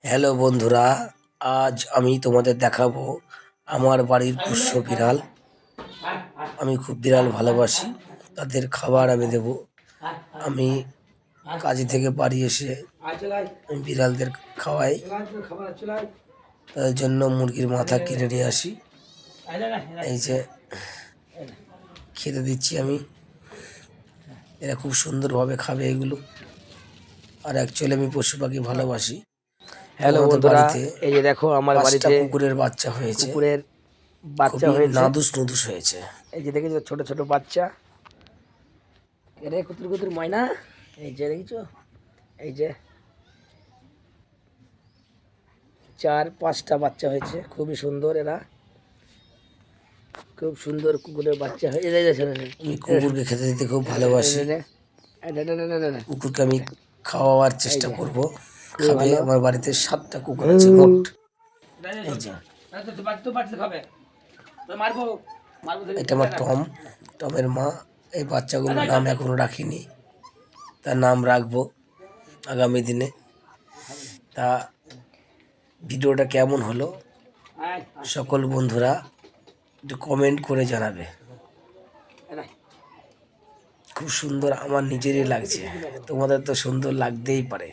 Hello বন্ধুরা, আজ আমি তোমাদের দেখাবো আমার বাড়ির পোষ্য বিড়াল। আমি খুব বিড়াল ভালোবাসি, তাদের খাবার আমি দেব। আমি কাজে থেকে বাড়ি এসে আমি বিড়ালদের খাওয়াই। তাদের জন্য মুরগির মাথা কিনে নিয়ে আসি, এই যে খেতে দিচ্ছি আমি। এরা খুব সুন্দরভাবে খাবে এগুলো। আর অ্যাকচুয়ালি আমি পশু পাখি ভালোবাসি। হ্যালো বন্ধুরা, এই যে দেখো আমার 5টা বাড়িতে কুকুরের বাচ্চা হয়েছে, কুকুরের বাচ্চা খুবই হয়েছে। নাদুস নুদুস হয়েছে। এই যে দেখেছো ছোট ছোট বাচ্চা, এরে কুতুর কুতুর ময়না, এই যে দেখেছো, এই যে 4-5টা বাচ্চা হয়েছে, খুবই সুন্দর। এরা খুব সুন্দর কুকুরের বাচ্চা হয়ে যায়। আমি কুকুরকে খেতে দিতে খুব ভালোবাসি। কুকুরকে আমি খাওয়াবার চেষ্টা করব, খাবে। আমার বাড়িতে 7টা কুকুর আছে মোট। এই যে এটা আমার টমের মা। এই বাচ্চাগুলোর নাম এখনো রাখিনি, তার নাম রাখবো আগামী দিনে। তা ভিডিওটা কেমন হলো সকল বন্ধুরা একটু কমেন্ট করে জানাবে। খুব সুন্দর, আমার নিজেরই লাগছে, তোমাদের তো সুন্দর লাগতেই পারে।